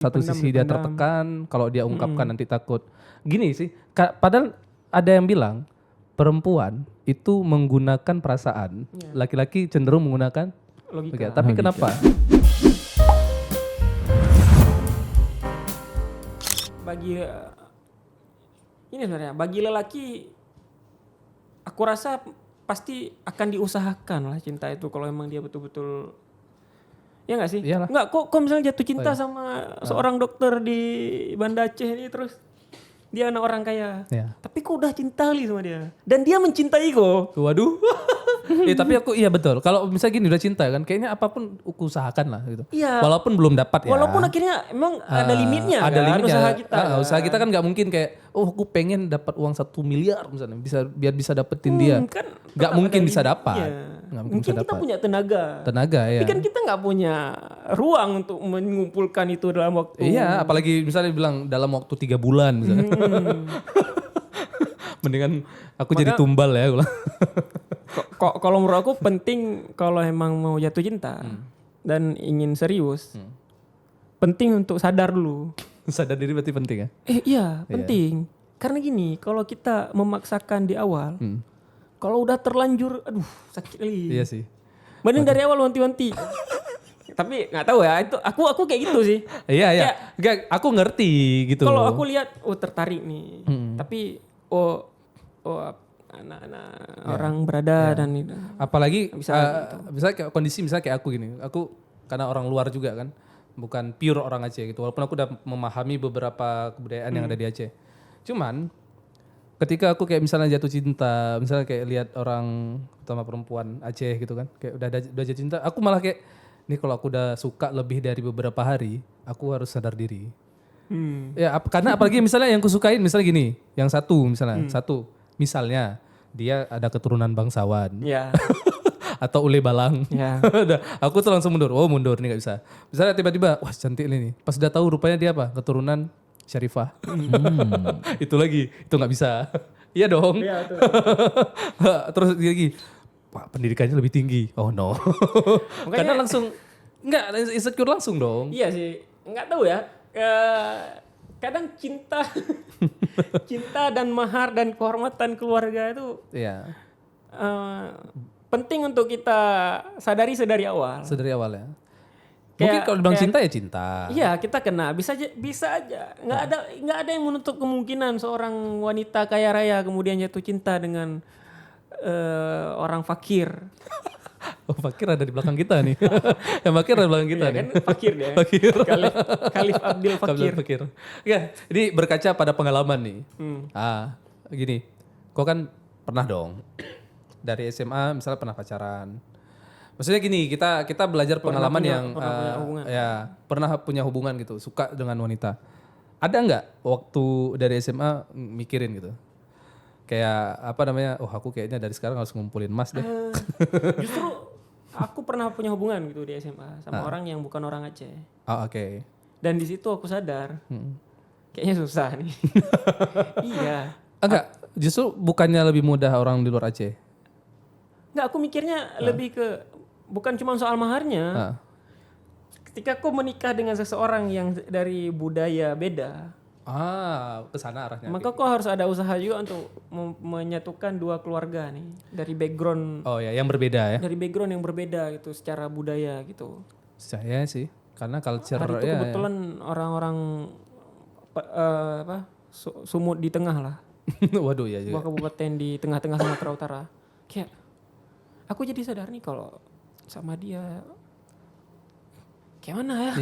Satu sisi dia tertekan, kalau dia ungkapkan nanti takut. Gini sih, padahal ada yang bilang perempuan itu menggunakan perasaan, laki-laki cenderung menggunakan logika. Tapi kenapa? Bagi ini sebenarnya, bagi lelaki aku rasa pasti akan diusahakan lah cinta itu kalau emang dia betul-betul. Ya nggak sih? Iyalah. Nggak kok misalnya jatuh cinta sama seorang dokter di Banda Aceh ini terus dia anak orang kaya. Ya. Tapi kok udah cinta kali sama dia. Dan dia mencintai kok. Waduh. Tapi aku iya betul. Kalau misalnya gini udah cinta kan, kayaknya apapun aku usahakan lah gitu. Iya. Walaupun belum dapat ya. Walaupun akhirnya emang ada limitnya ada kan limitnya. usaha kita. Usaha kita kan nggak mungkin kayak, oh aku pengen dapat uang 1 miliar misalnya, biar bisa dapetin dia. Kan Nggak mungkin bisa limitnya. dapat. Nggak mungkin Mungkin bisa kita dapat. punya tenaga. Ya. Tapi kan kita nggak punya ruang untuk mengumpulkan itu dalam waktu. Iya, apalagi misalnya bilang dalam waktu 3 bulan misalnya. Mendingan aku jadi tumbal ya. Kalau menurut aku penting kalau emang mau jatuh cinta dan ingin serius, penting untuk sadar dulu. Sadar diri berarti penting ya? Iya penting. Karena gini, kalau kita memaksakan di awal, kalau udah terlanjur, aduh sakit kali. Iya sih. Mending dari awal wanti-wanti. Tapi nggak tahu ya, itu aku kayak gitu sih. Iya. Gak, aku ngerti gitu. Kalau aku lihat, tertarik nih. Tapi anak-anak orang berada dan itu. Apalagi Bisa misalnya kayak kondisi misalnya kayak aku gini. Aku karena orang luar juga kan, bukan pure orang Aceh gitu. Walaupun aku udah memahami beberapa kebudayaan yang ada di Aceh. Cuman ketika aku kayak misalnya jatuh cinta, misalnya kayak lihat orang terutama perempuan Aceh gitu kan, kayak udah jatuh cinta, aku malah kayak nih kalau aku udah suka lebih dari beberapa hari, aku harus sadar diri. Ya karena apalagi misalnya yang kusukain misalnya gini, yang satu misalnya dia ada keturunan bangsawan. Ya. Atau ule balang. Ya. Aku tuh langsung mundur. Oh mundur nih gak bisa. Misalnya tiba-tiba, wah cantik nih. Pas udah tahu rupanya dia apa? Keturunan Syarifah. Itu lagi, itu gak bisa. Iya dong. Iya tuh. Terus lagi, Pak pendidikannya lebih tinggi. Oh no. Karena langsung, insecure langsung dong. Iya sih, nggak tahu ya. Kadang cinta, cinta dan mahar dan kehormatan keluarga itu Iya. penting untuk kita sadari sedari awal. Sedari awal ya. Mungkin kalau bilang cinta ya cinta. Iya kita kena, bisa aja. Nggak ada yang menutup kemungkinan seorang wanita kaya raya kemudian jatuh cinta dengan orang fakir. Oh fakir ada di belakang kita nih. Yang fakir ada di belakang kita nih. Kan fakir dia. Fakir. Khalif Abdul Fakir. Fakir. Ya, ini berkaca pada pengalaman nih. Gini, kau kan pernah dong dari SMA misalnya pernah pacaran. Maksudnya gini, kita belajar pengalaman pernah punya hubungan gitu, suka dengan wanita. Ada nggak waktu dari SMA mikirin gitu? Kayak apa namanya? Oh aku kayaknya dari sekarang harus ngumpulin emas deh. Justru aku pernah punya hubungan gitu di SMA sama orang yang bukan orang Aceh. Oh, oke. Dan di situ aku sadar, kayaknya susah nih. Iya. Enggak, justru bukannya lebih mudah orang di luar Aceh? Enggak, aku mikirnya lebih ke bukan cuma soal maharnya. Ketika aku menikah dengan seseorang yang dari budaya beda, ke sana arahnya. maka kok harus ada usaha juga untuk menyatukan dua keluarga nih dari background. Oh ya, yang berbeda ya. Dari background yang berbeda gitu secara budaya gitu. Saya sih, karena culture Hari itu kebetulan orang-orang sumut di tengah lah. Waduh ya juga. Sebuah kabupaten di tengah-tengah Sumatera Utara. Kayak aku jadi sadar nih kalau sama dia kayak mana ya?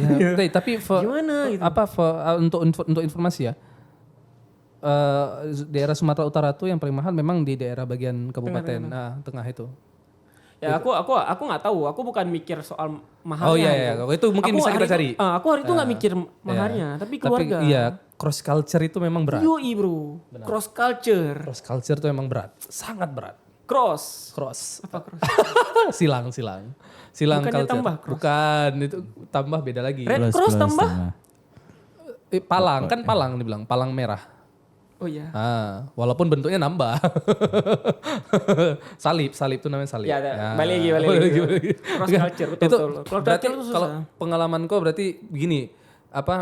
Tapi gimana gitu? Untuk informasi ya. Daerah Sumatera Utara tuh yang paling mahal memang di daerah bagian kabupaten tengah itu. Ya aku nggak tahu. Aku bukan mikir soal maharnya. Oh iya. Itu mungkin bisa kita cari. Aku hari itu nggak mikir maharnya, tapi keluarga. Tapi iya, cross culture itu memang berat. Yoi bro. Benar. Cross culture. Cross culture itu memang berat, sangat berat. Cross. Apa cross? Silang Bukannya culture. tambah cross. Bukan, itu tambah beda lagi. Red cross tambah. Palang kan palang dibilang, palang merah. Oh iya. Walaupun bentuknya nambah. salib itu namanya salib. Ya, balik lagi. Cross culture betul. Kalau pengalaman kau berarti begini,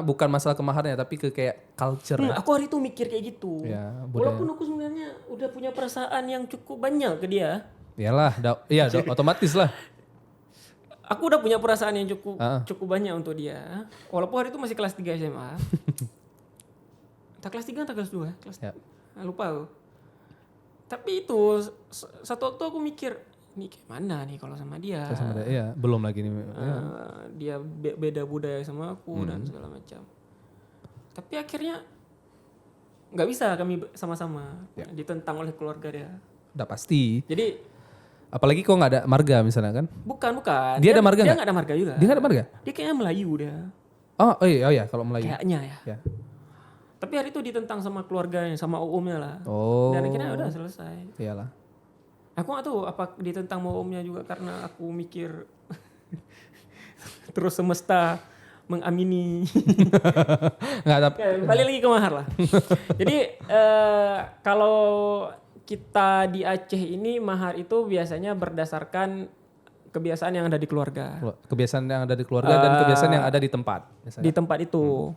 bukan masalah kemaharannya tapi ke kayak culture. Aku hari itu mikir kayak gitu. Ya, budaya. Walaupun aku sebenarnya udah punya perasaan yang cukup banyak ke dia. Iyalah, otomatis lah. Aku udah punya perasaan yang cukup banyak untuk dia. Walaupun hari itu masih kelas 3 SMA. Tak kelas 3 atau kelas 2? Lupa aku. Tapi itu satu waktu aku mikir, ini kayak mana nih kalau sama dia. Iya, belum lagi nih. Dia beda budaya sama aku dan segala macam. Tapi akhirnya nggak bisa kami sama-sama, ditentang oleh keluarga dia. Udah pasti. Jadi apalagi kok nggak ada marga misalnya kan? bukan. Dia ada marga Dia nggak? nggak ada marga juga. Dia nggak ada marga? Dia kayaknya Melayu dia. Oh iya kalau Melayu. Kayaknya ya. Ya. Tapi hari itu ditentang sama keluarganya, sama umnya lah. Oh. Dan akhirnya udah selesai. Iyalah. Aku nggak tahu apa ditentang sama umnya juga karena aku mikir terus semesta mengamini. Nggak tapi. Balik lagi ke mahar lah. Jadi kalau kita di Aceh ini mahar itu biasanya berdasarkan kebiasaan yang ada di keluarga. Kebiasaan yang ada di keluarga dan kebiasaan yang ada di tempat. Misalnya. Di tempat itu.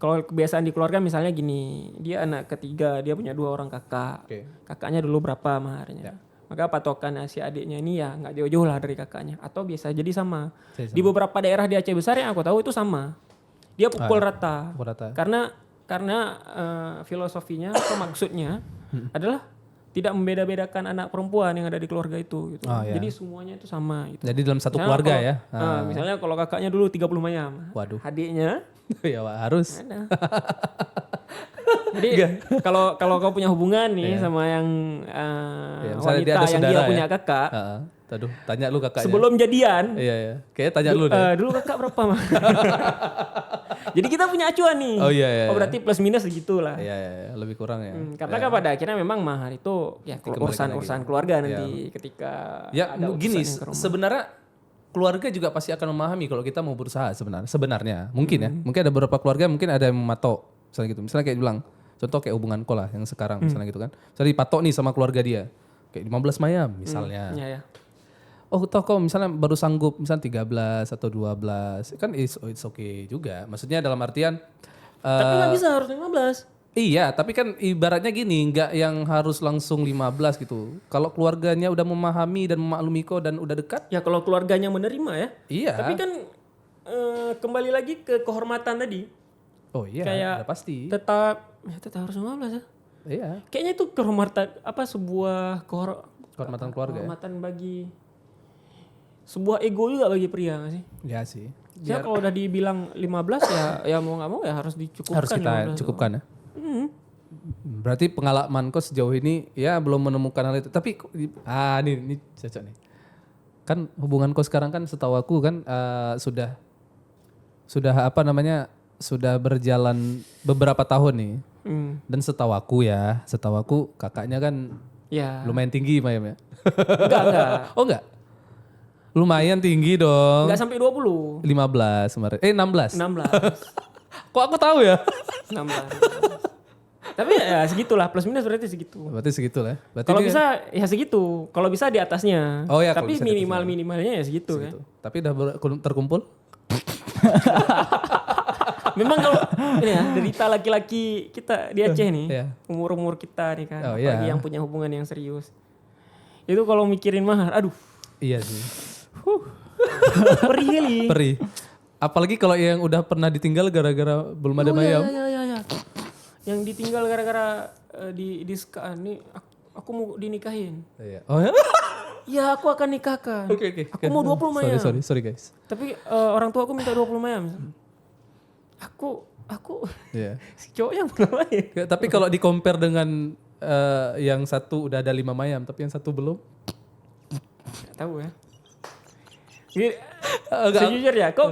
Kalau kebiasaan di keluarga misalnya gini, dia anak ketiga, dia punya 2 orang kakak. Oke. Kakaknya dulu berapa maharnya. Maka patokan si adiknya ini ya nggak jauh-jauh lah dari kakaknya. Atau biasa jadi sama. Di beberapa daerah di Aceh besar yang aku tahu itu sama. Dia pukul rata. Karena filosofinya atau maksudnya adalah tidak membeda-bedakan anak perempuan yang ada di keluarga itu. Gitu. Jadi semuanya itu sama. Gitu. Jadi dalam satu Misalnya keluarga kalau, ya. Misalnya kalau kakaknya dulu 30 mayam. Waduh. Adiknya Ya harus. ada. Jadi kalau kau punya hubungan nih sama yang wanita dia ada yang dia punya kakak. Aduh, tanya lu kakaknya. Sebelum jadian. Iya. Kayaknya tanya lu deh. Dulu kakak berapa mah? Jadi kita punya acuan nih. Oh iya. Oh berarti plus minus segitu lah. Iya, lebih kurang ya. Karena kan pada akhirnya memang mahar itu ya urusan keluarga nanti ketika ya ada gini, utusan yang ke rumah. sebenarnya keluarga juga pasti akan memahami kalau kita mau berusaha sebenarnya. Mungkin ya. Mungkin ada beberapa keluarga mungkin ada yang mematok misalnya gitu. Misalnya kayak bilang contoh kayak hubungan kau lah yang sekarang misalnya gitu kan. Misalnya dipatok nih sama keluarga dia. Kayak 15 mayam misalnya. Ya. Oh toh kau misalnya baru sanggup misalnya 13 atau 12. Kan it's okay juga. Maksudnya dalam artian. Tapi nggak bisa harus 15. Iya tapi kan ibaratnya gini. Nggak yang harus langsung 15 gitu. Kalau keluarganya udah memahami dan memaklumi kau dan udah dekat. Ya kalau keluarganya menerima ya. Iya. Tapi kan kembali lagi ke kehormatan tadi. Oh iya kayak udah pasti. Tetap harus 15 ya. Iya. Kayaknya itu kehormatan sebuah Kehormatan keluarga. Kehormatan bagi sebuah ego juga bagi pria gak sih? Ya sih. Ya kalau udah dibilang 15 ya mau nggak mau ya harus dicukupkan. Harus kita cukupkan ya. Berarti pengalaman kau sejauh ini ya belum menemukan hal itu. Tapi ini cocok nih. Kan hubungan kau sekarang kan setahu aku kan sudah sudah berjalan beberapa tahun nih. Dan setahu aku kakaknya kan lumayan tinggi Mayam ya. Enggak. Oh enggak? Lumayan tinggi dong. Enggak sampai 20. 15 kemarin. 16. 16. Kok aku tahu ya? 16. Tapi ya segitulah, plus minus berarti segitu. Berarti segitu lah. Kalau bisa ya segitu. Kalau bisa di atasnya. Oh ya. Tapi minimalnya ya segitu kan. Tapi udah terkumpul? Memang kalau ini ya derita laki-laki kita di Aceh nih, umur kita nih kan, apalagi yang punya hubungan yang serius. Itu kalau mikirin mahar, aduh. Iya sih. Perih kali. Perih. Apalagi kalau yang udah pernah ditinggal gara-gara belum ada mayam. Iya. Yang ditinggal gara-gara di nih aku mau dinikahin. Iya. Oh ya? Ya aku akan nikahkan. Oke. Aku mau 20 mayam. Sorry guys. Tapi orang tua aku minta 20 mayam. Aku si cowoknya belum mayam. Ya, tapi kalau di-compare dengan yang satu udah ada 5 mayam tapi yang satu belum. Gak tahu ya. Sejujurnya, kok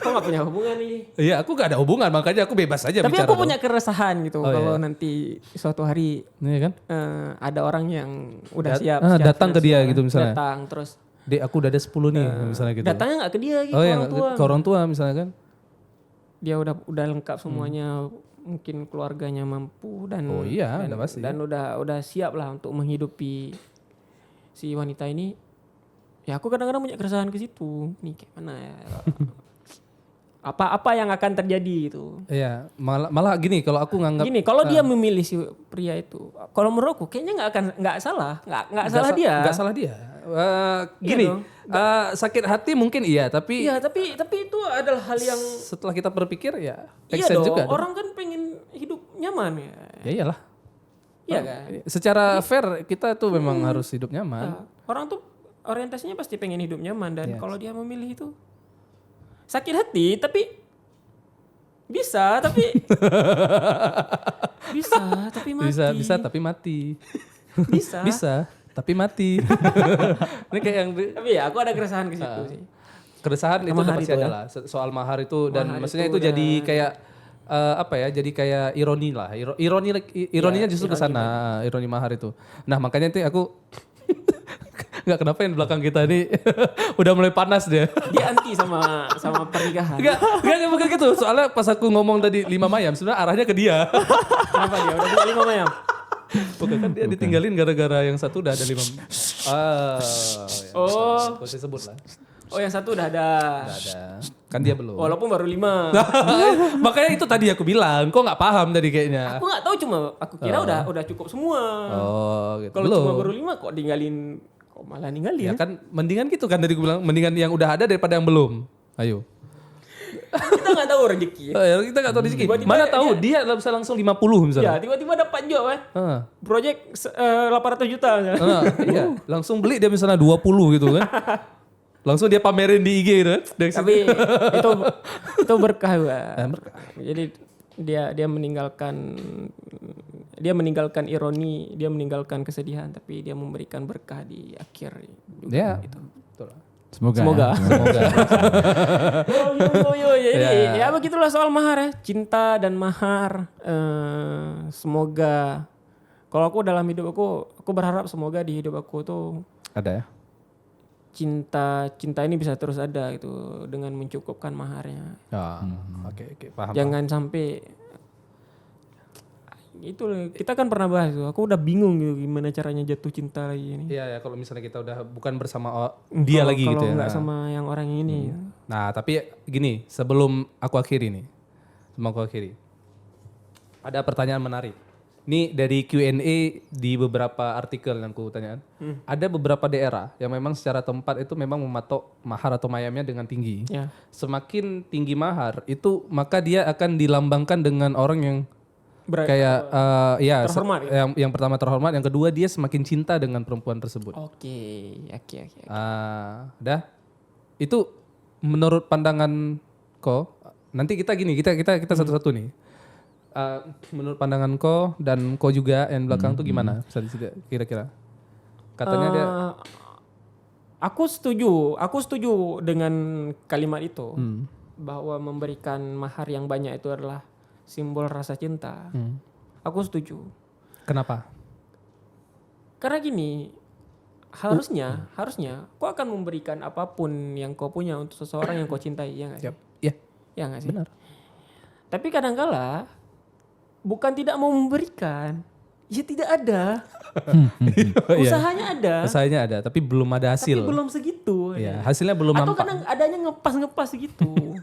gak punya hubungan nih? Iya, aku gak ada hubungan, makanya aku bebas aja tapi bicara. Tapi aku punya keresahan gitu kalau nanti suatu hari kan? Ada orang yang udah siap datang ke dia gitu misalnya. Datang terus. Dek, aku udah ada 10 nih misalnya gitu. Datangnya gak ke dia gitu, orang tua. Ke orang tua misalnya kan. Dia udah lengkap semuanya, mungkin keluarganya mampu dan udah pasti. Dan udah siap lah untuk menghidupi si wanita ini. Ya aku kadang-kadang punya keresahan ke situ. Nih kayak mana ya. apa yang akan terjadi itu. Iya, malah gini kalau aku nganggap Gini, kalau dia memilih si pria itu, kalau menurut aku kayaknya nggak salah, nggak salah dia. Nggak salah dia. Gini, dong. sakit hati mungkin iya, tapi Iya, tapi itu adalah hal yang setelah kita berpikir ya make iya sense dong. juga. Orang kan pengen hidup nyaman ya. Ya iyalah. Iya kan? Secara fair kita tuh memang harus hidup nyaman. Nah, orang tuh orientasinya pasti pengen hidup nyaman dan kalau dia memilih itu sakit hati tapi bisa tapi mati. Bisa tapi mati. Bisa. Bisa tapi mati. Ini kayak yang Tapi ya aku ada keresahan ke situ sih. keresahan itu Mahar pasti itu ada lah soal mahar itu dan Mahar maksudnya itu itu jadi kayak apa ya, jadi kayak ironi lah. Ironinya justru ke sana, ironi mahar itu. Nah, makanya itu aku nggak kenapa yang di belakang kita ini udah mulai panas dia. Dia anti sama pernikahan. Enggak bukan gitu. Soalnya pas aku ngomong tadi 5 mayam, sebenarnya arahnya ke dia. Kenapa dia udah punya 5 mayam? Bukan kan dia ditinggalin gara-gara yang satu udah ada 5. Oh. Gak usah sebut lah. Oh, yang satu udah ada. Udah ada. Kan dia belum. Walaupun baru 5. Makanya itu tadi aku bilang, kok nggak paham tadi kayaknya. Aku nggak tahu, cuma aku kira udah cukup semua. Oh, gitu. Kalau Belum. cuma baru 5 kok malah ninggalin. Ya kan mendingan gitu kan tadi gue bilang, mendingan yang udah ada daripada yang belum. Ayo. Kita nggak tahu rezeki. Kita nggak tahu rezeki. Tiba-tiba Mana tahu dia bisa langsung 50 misalnya. Ya, tiba-tiba dapat job Heeh. Project 800 juta misalnya. Iya, langsung beli dia misalnya 20 gitu kan. Langsung dia pamerin di IG gitu kan. Dari situ. Tapi itu berkah gua. Jadi dia meninggalkan ironi, dia meninggalkan kesedihan, tapi dia memberikan berkah di akhir hidup. Ya, Itu. betul. Semoga. Jadi Ya. ya begitulah soal mahar ya. Cinta dan mahar. Semoga kalau aku dalam hidup aku berharap semoga di hidup aku tuh Ada ya? cinta ini bisa terus ada gitu dengan mencukupkan maharnya. Oke, paham. Jangan sampai itu kita kan pernah bahas tuh. Aku udah bingung gitu gimana caranya jatuh cinta lagi ini. Iya ya, kalau misalnya kita udah bukan bersama dia lagi gitu ya. Kalau nggak sama yang orang ini. Nah, tapi gini, sebelum aku akhiri nih. Ada pertanyaan menarik. Ini dari Q&A di beberapa artikel yang aku tanyakan. Ada beberapa daerah yang memang secara tempat itu memang mematok mahar atau mayamnya dengan tinggi. Ya. Semakin tinggi mahar itu maka dia akan dilambangkan dengan orang yang kayak terhormat, yang pertama terhormat, yang kedua dia semakin cinta dengan perempuan tersebut. Oke. Udah. Itu menurut pandangan ko, nanti kita satu-satu nih. Menurut pandangan ko dan ko juga yang belakang tuh gimana? Kira-kira. Katanya dia Aku setuju dengan kalimat itu bahwa memberikan mahar yang banyak itu adalah simbol rasa cinta. Aku setuju. kenapa? Karena gini, harusnya kau akan memberikan apapun yang kau punya untuk seseorang yang kau cintai, ya nggak sih? Iya. Ya nggak sih? Benar. Tapi kadangkala bukan tidak mau memberikan, ya tidak ada. Usahanya ada, tapi belum ada hasil. tapi belum segitu. Iya, hasilnya belum Atau nampak. kadang adanya ngepas gitu.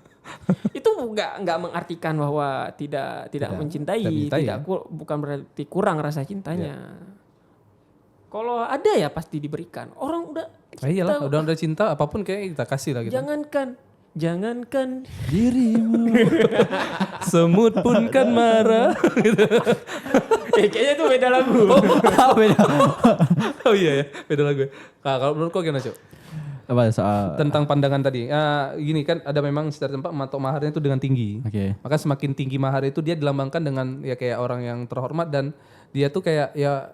Itu nggak mengartikan bahwa tidak mencintai, bukan berarti kurang rasa cintanya. Kalau ada ya pasti diberikan. Orang udah Iyalah, udah cinta apapun kayak kita kasih lah gitu. Jangankan Dirimu semut pun kan marah. kayaknya itu beda lagu. Oh iya ya, beda lagu. Nah, kalau menurut kau gimana, Cuk? Apa soal Tentang pandangan tadi. Gini kan ada memang secara tempat matok maharnya itu dengan tinggi. Oke. Maka semakin tinggi mahar itu dia dilambangkan dengan ya kayak orang yang terhormat dan dia tuh kayak ya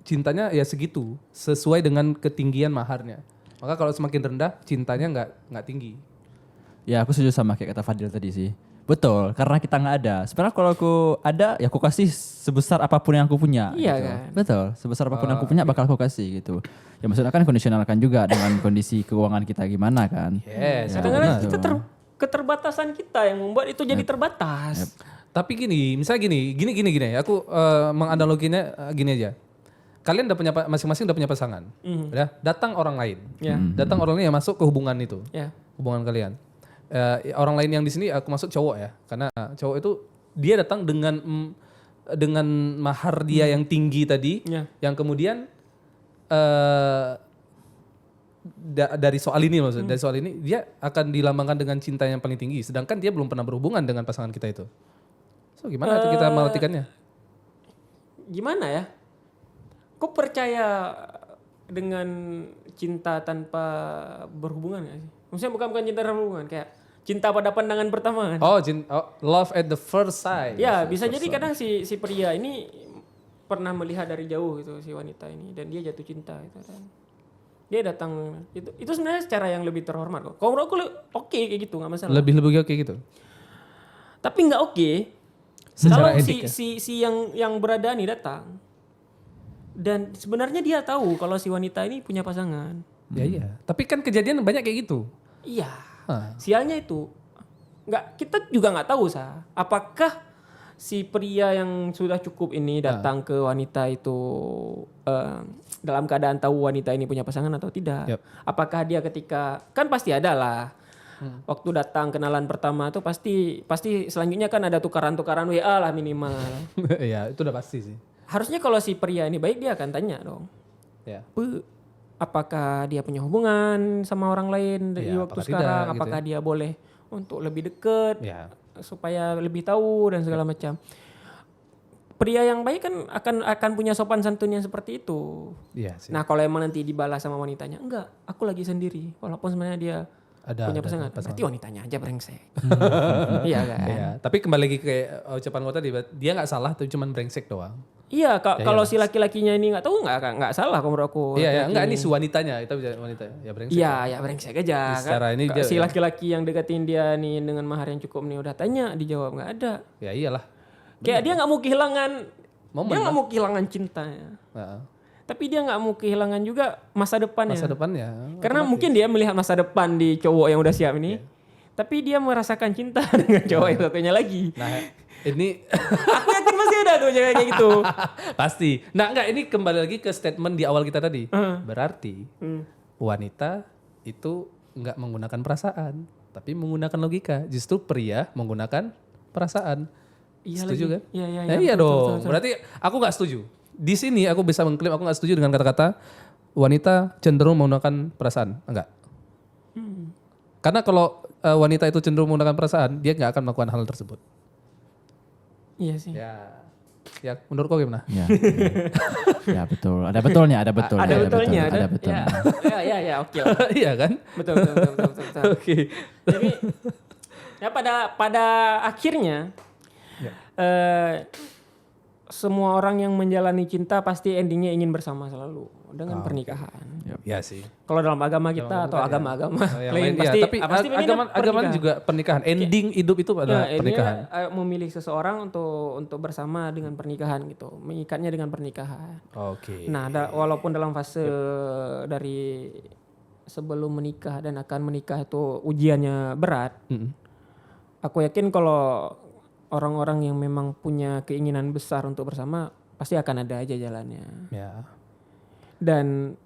cintanya ya segitu sesuai dengan ketinggian maharnya. Maka kalau semakin rendah cintanya nggak tinggi. Ya aku setuju sama kayak kata Fadil tadi sih. Betul, karena kita nggak ada. Sebenarnya kalau aku ada, ya aku kasih sebesar apapun yang aku punya. Iya gitu. kan? Betul, sebesar apapun yang aku punya bakal aku kasih gitu. Ya maksudnya kan kondisionalkan juga dengan kondisi keuangan kita gimana kan. Yes. Kadang-kadang kita keterbatasan kita yang membuat itu jadi terbatas. Tapi gini, misalnya gini. Aku menganaloginya gini aja. Kalian udah punya masing-masing udah punya pasangan. Udah, datang orang lain. Ya. Datang orang lain yang masuk ke hubungan itu. Ya. Hubungan kalian. orang lain yang di sini aku masuk cowok ya, karena cowok itu dia datang dengan mahar dia yang tinggi tadi, Ya. yang kemudian dari soal ini maksudnya, dari soal ini dia akan dilambangkan dengan cinta yang paling tinggi, sedangkan dia belum pernah berhubungan dengan pasangan kita itu. So gimana tuh kita mengartikannya? Gimana ya? Kok percaya dengan cinta tanpa berhubungan gak sih? Maksudnya bukan cinta tanpa berhubungan, kayak cinta pada pandangan pertama kan? Love at the first sight. Ya, bisa jadi kadang si pria ini pernah melihat dari jauh gitu si wanita ini dan dia jatuh cinta gitu kan. Dia datang itu sebenarnya cara yang lebih terhormat kok. Kalau menurut aku oke kayak gitu nggak masalah. Lebih kayak gitu. Tapi nggak oke Secara kalau etik si yang berada nih datang dan sebenarnya dia tahu kalau si wanita ini punya pasangan. Ya iya. Tapi kan kejadian banyak kayak gitu. Iya. Hah. Sialnya itu kita juga nggak tahu apakah si pria yang sudah cukup ini datang ke wanita itu dalam keadaan tahu wanita ini punya pasangan atau tidak. Yep. Apakah dia ketika kan pasti ada lah. Waktu datang kenalan pertama tuh pasti selanjutnya kan ada tukaran-tukaran WA lah minimal. Ya, itu udah pasti sih. Harusnya kalau si pria ini baik dia akan tanya dong. Ya. Apakah dia punya hubungan sama orang lain di Ya, waktu apakah sekarang? tidak, gitu Apakah dia boleh untuk lebih dekat Ya. supaya lebih tahu dan segala macam. Pria yang baik kan akan punya sopan santun yang seperti itu. Iya sih. Nah kalau emang nanti dibalas sama wanitanya, enggak, aku lagi sendiri. Walaupun sebenarnya dia punya pasangan. Berarti wanitanya aja brengsek. Iya kan? Iya, tapi kembali lagi ke ucapan kau tadi, dia nggak salah, tapi cuma brengsek doang. Iya, kalau si laki-lakinya ini nggak tahu nggak salah kalau menurut aku. Iya, enggak ini si wanitanya, itu wanita, ya brengsek. Iya, ya brengsek aja. Secara ini dia, si laki-laki yang deketin dia nih dengan mahar yang cukup nih udah tanya, dijawab nggak ada. Ya iyalah. Kayak dia nggak mau kehilangan, Momen dia nggak mau kehilangan cintanya. Heeh. Tapi dia nggak mau kehilangan juga masa depannya. Masa depannya. Karena mungkin dia melihat masa depan di cowok yang udah siap ini. Tapi dia merasakan cinta dengan cowok yang satunya lagi. Nah, ini Aku yakin masih ada tuh cewek kayak gitu. pasti. Nah, enggak, ini kembali lagi ke statement di awal kita tadi. Berarti wanita itu enggak menggunakan perasaan, tapi menggunakan logika. Justru pria menggunakan perasaan. Iya Setuju lagi. kan? Iya, Iya betul, dong. betul. Berarti aku nggak setuju. Di sini aku bisa mengklaim aku nggak setuju dengan kata-kata wanita cenderung menggunakan perasaan. Enggak. Karena kalau wanita itu cenderung menggunakan perasaan, dia nggak akan melakukan hal tersebut. Iya sih. Ya, menurut kau gimana? Ya, ya betul. Ada betulnya, ada betulnya. Ada betulnya. Ada betulnya. Ya, oke lah. Iya kan? Betul. Oke. Jadi ya pada akhirnya semua orang yang menjalani cinta pasti endingnya ingin bersama selalu dengan pernikahan. Ya sih. Kalau dalam agama kita atau agama-agama Yang lain lain, pasti tapi pengennya agama pernikahan. juga pernikahan. Ending hidup itu adalah Ya, pernikahan. intinya, memilih seseorang untuk bersama dengan pernikahan gitu, mengikatnya dengan pernikahan. Oke. Nah, walaupun dalam fase dari sebelum menikah dan akan menikah itu ujiannya berat, aku yakin kalau orang-orang yang memang punya keinginan besar untuk bersama pasti akan ada aja jalannya. Ya. Dan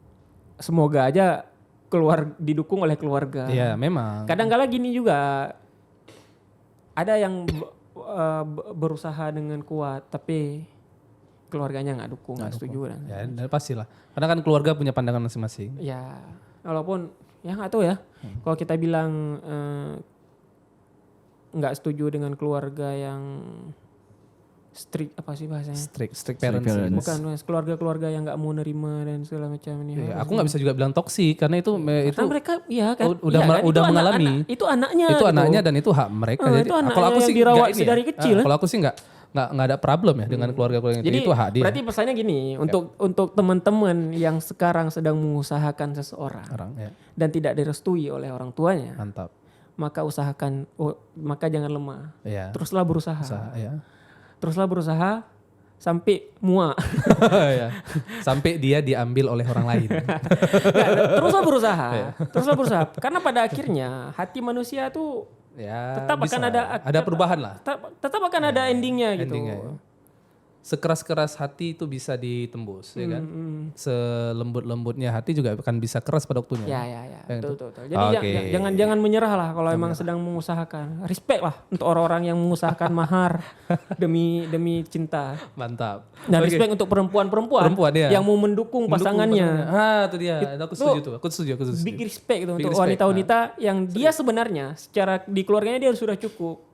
semoga aja didukung oleh keluarga. Iya, memang. Kadang-kala gini juga ada yang berusaha dengan kuat tapi keluarganya nggak dukung, nggak setuju. Ya, pastilah. Karena kan keluarga punya pandangan masing-masing. Ya, walaupun ya nggak tahu ya. Kalau kita bilang nggak setuju dengan keluarga yang strict apa sih bahasanya? Strict parents. Bukan, keluarga-keluarga yang nggak mau nerima dan segala macam ini. Ya, aku nggak bisa juga bilang toksik karena itu Karena mereka iya kan, udah iya kan? udah Itu mengalami. itu anaknya. Itu gitu. anaknya dan itu hak mereka. Jadi itu anaknya kalau aku yang sih dirawat nggak ini sedari ya. kecil. Kalau aku sih nggak ada problem ya dengan keluarga-keluarga Jadi itu hak dia. berarti pesannya gini, untuk teman-teman yang sekarang sedang mengusahakan seseorang Orang, ya. dan tidak direstui oleh orang tuanya, Mantap. maka maka jangan lemah. Ya. Teruslah berusaha. Ya. Teruslah berusaha sampai muak. Ya. Sampai dia diambil oleh orang lain. Teruslah berusaha. Teruslah berusaha. Karena pada akhirnya hati manusia tuh Ya, tetap bisa. akan ada perubahan lah. tetap akan ada endingnya gitu. Endingnya, ya. sekeras-keras hati itu bisa ditembus, ya kan? Selembut-lembutnya hati juga akan bisa keras pada waktunya. Ya. Yang Betul. Jadi jangan menyerah lah kalau emang sedang mengusahakan. Respect lah untuk orang-orang yang mengusahakan mahar demi cinta. Mantap. Dan Oke. respect untuk perempuan ya. yang mau mendukung pasangannya. Itu dia. Aku setuju tuh. Aku setuju. Big respect gitu Big untuk respect. wanita-wanita yang dia sebenarnya secara di keluarganya dia sudah cukup.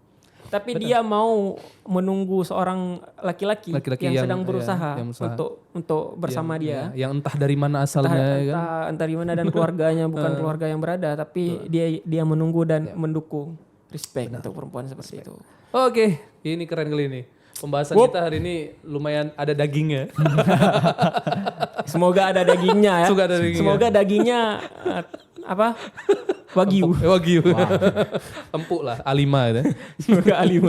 Tapi dia mau menunggu seorang laki-laki yang sedang berusaha yang berusaha. untuk bersama dia. Yang entah dari mana asalnya, ya kan? Entah di mana dan keluarganya bukan keluarga yang berada, tapi dia menunggu dan mendukung. Respect untuk perempuan seperti itu. Oke, ini keren kali ini. Pembahasan kita hari ini lumayan ada dagingnya. Semoga ada dagingnya ya. Semoga ada dagingnya. Apa? Wagyu. Wagyu. Empuk lah, A5 itu. Semoga A5.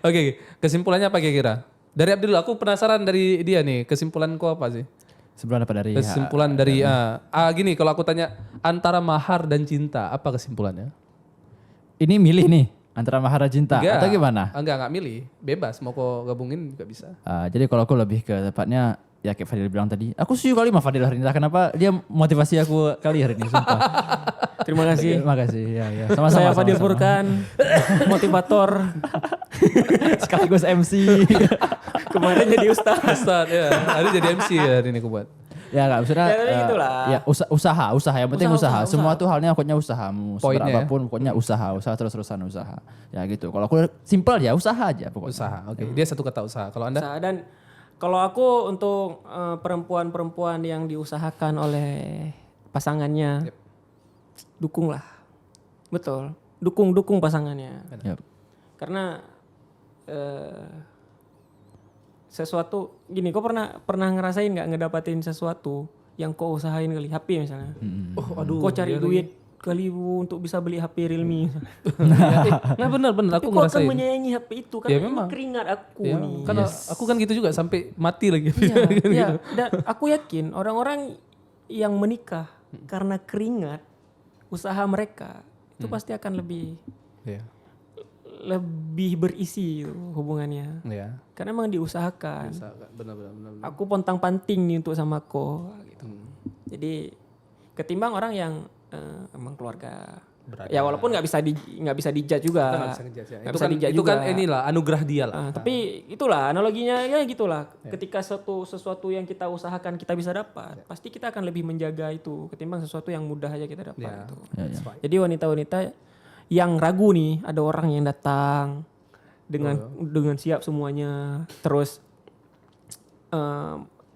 Oke, kesimpulannya apa kira-kira? Dari Abdul, aku penasaran dari dia nih, kesimpulan kau apa sih? Kesimpulan apa dari? Kesimpulan dari gini, kalau aku tanya antara mahar dan cinta, apa kesimpulannya? Ini milih nih antara mahar dan cinta atau gimana? Enggak milih, bebas mau kau gabungin juga bisa. Jadi kalau aku lebih ke tepatnya ya kayak Fadil bilang tadi, aku setuju kali sama Fadil hari ini. Kenapa dia motivasi aku kali hari ini, sumpah. Terima kasih. Terima kasih. Ya. Saya Fadil Furkan, motivator, sekaligus MC. kemarin jadi ustaz. Ustaz ya, hari jadi MC ya hari ini aku buat. Ya enggak maksudnya Ya, gitulah. ya usaha yang penting usaha. Semua tuh halnya pokoknya usaha. Poinnya ya? Apapun pokoknya usaha terus-terusan usaha. Ya gitu. Kalau aku simpel ya usaha aja pokoknya. Usaha. Oke, dia satu kata usaha. Kalau Anda? Usaha. Dan kalau aku untuk perempuan-perempuan yang diusahakan oleh pasangannya, dukunglah. Betul. Dukung pasangannya. Yap. Karena sesuatu gini, kau pernah ngerasain nggak ngedapatin sesuatu yang kau usahain kali, HP misalnya. Kau cari duit kali untuk bisa beli HP Realme. Nah benar Tapi aku kau akan ngerasain. menyayangi HP itu kan, Ya, ini memang. keringat aku Ya, nih. karena aku kan gitu juga sampai mati lagi. Iya. Dan aku yakin orang-orang yang menikah karena keringat usaha mereka itu pasti akan lebih berisi hubungannya. Ya. Karena emang diusahakan. Benar. Aku pontang-panting nih untuk sama ko gitu. Jadi ketimbang orang yang emang keluarga Berada. ya walaupun nggak bisa dijudge juga. Kita nggak bisa ngejudge ya. Nggak Itu bisa kan dijudge itu kan juga. inilah anugerah dia lah. Tapi itulah analoginya ya gitulah. Ketika sesuatu yang kita usahakan kita bisa dapat, pasti kita akan lebih menjaga itu ketimbang sesuatu yang mudah aja kita dapat Ya. gitu. Ya. Jadi wanita-wanita yang ragu nih, ada orang yang datang dengan siap semuanya, terus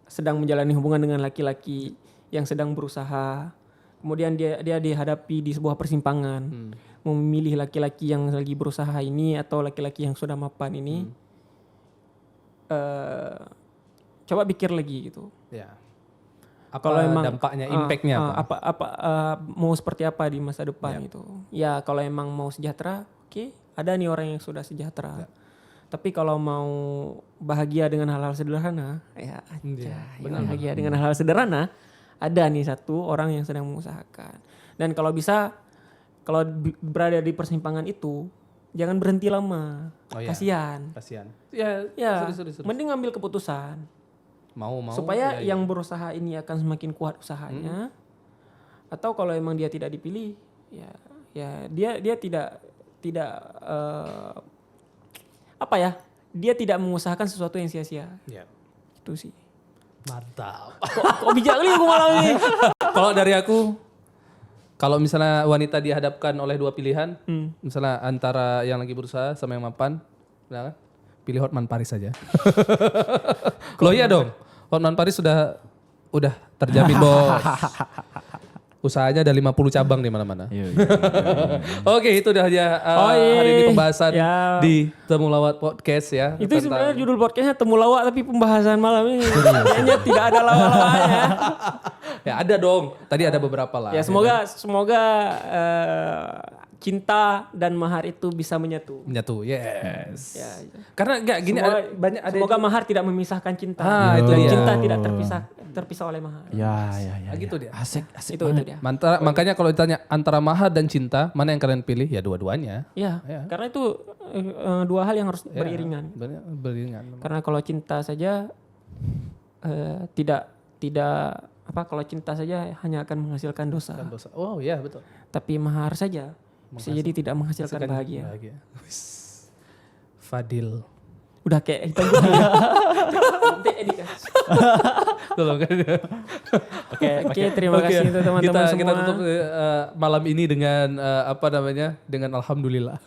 sedang menjalani hubungan dengan laki-laki yang sedang berusaha, kemudian dia dihadapi di sebuah persimpangan, memilih laki-laki yang lagi berusaha ini atau laki-laki yang sudah mapan ini, coba pikir lagi gitu. Ya. Apa Kalau emang dampaknya, impactnya apa? Mau seperti apa di masa depan itu? Ya kalau emang mau sejahtera, oke, ada nih orang yang sudah sejahtera. Tapi kalau mau bahagia dengan hal-hal sederhana, ya bahagia dengan hal-hal sederhana, ada nih satu orang yang sedang mengusahakan. Dan kalau bisa, kalau berada di persimpangan itu, jangan berhenti lama. Kasihan. Ya, serius. mending ngambil keputusan. Mau Supaya yang berusaha ini akan semakin kuat usahanya. Atau kalau emang dia tidak dipilih, ya dia tidak dia tidak mengusahakan sesuatu yang sia-sia. Ya. Itu sih. Mantap. Kok bijak kali aku malam ini. Kalau dari aku, kalau misalnya wanita dihadapkan oleh dua pilihan, misalnya antara yang lagi berusaha sama yang mapan, nah, pilih Hotman Paris saja. Loh iya dong, Hotman Paris udah terjamin bos. Usahanya ada 50 cabang di mana-mana. Iya. Oke, itu udah aja hari ini pembahasan di Temulawak Podcast ya. Itu sebenarnya judul podcastnya Temulawak tapi pembahasan malam ini kayaknya tidak ada lawak-lawaknya. Ya ada dong. Tadi ada beberapa lah. Ya semoga cinta dan mahar itu bisa menyatu. Menyatu, yes. Ya, Karena enggak gini banyak ada semoga mahar tidak memisahkan cinta. itu dan dia. cinta tidak terpisah oleh mahar. Ya. gitu dia. Asik Itu dia. Makanya kalau ditanya antara mahar dan cinta, mana yang kalian pilih? Ya dua-duanya. Ya, karena itu dua hal yang harus beriringan. Beriringan. Karena kalau cinta saja tidak kalau cinta saja hanya akan menghasilkan dosa. Dosa. Oh iya betul. Tapi mahar saja bisa jadi tidak menghasilkan bahagia. Fadil. Udah kayak hitam putih. Nanti edit ya. Tolong kan. Oke, terima kasih untuk teman-teman semua. Kita tutup malam ini dengan dengan alhamdulillah.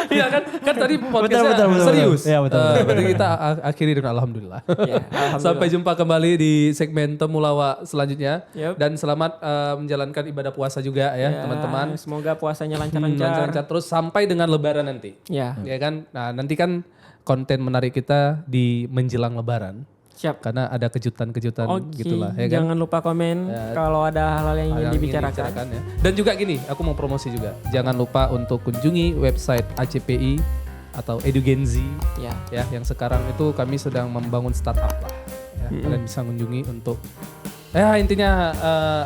Iya kan tadi podcastnya Betul. serius. Iya, betul. Berarti kita akhiri dengan alhamdulillah. Ya, alhamdulillah. Sampai jumpa kembali di segmen Temulawak selanjutnya. Yup. Dan selamat menjalankan ibadah puasa juga ya teman-teman. Semoga puasanya lancar-lancar. Lancar terus sampai dengan lebaran nanti. Ya, Ya kan? Nah, nanti kan konten menarik kita di menjelang lebaran. siap. Karena ada kejutan-kejutan Oke, gitulah ya kan. jangan lupa komen kalau ada hal-hal yang ingin Yang dibicarakan. ya. Dan juga gini, aku mau promosi juga. Jangan lupa untuk kunjungi website ACPI atau Edugenzi Ya. ya, yang sekarang itu kami sedang membangun startup lah. Ya, kalian bisa kunjungi untuk intinya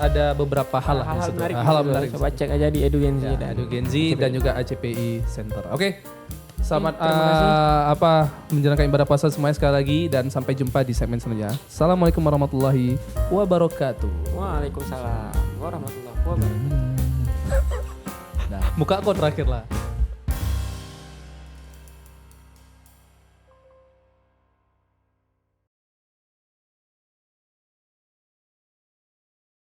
ada beberapa hal lah di Hal-hal situ. menarik. Hal gitu. menarik. Coba cek aja di Edugenzi Ya, dan Edugenzi dan juga ACPI Center. Oke. Selamat terima kasih. menjalankan ibadah puasa semuanya sekali lagi dan sampai jumpa di segmen selanjutnya. Assalamualaikum warahmatullahi wabarakatuh. Waalaikumsalam warahmatullahi wabarakatuh. Muka kau terakhir lah.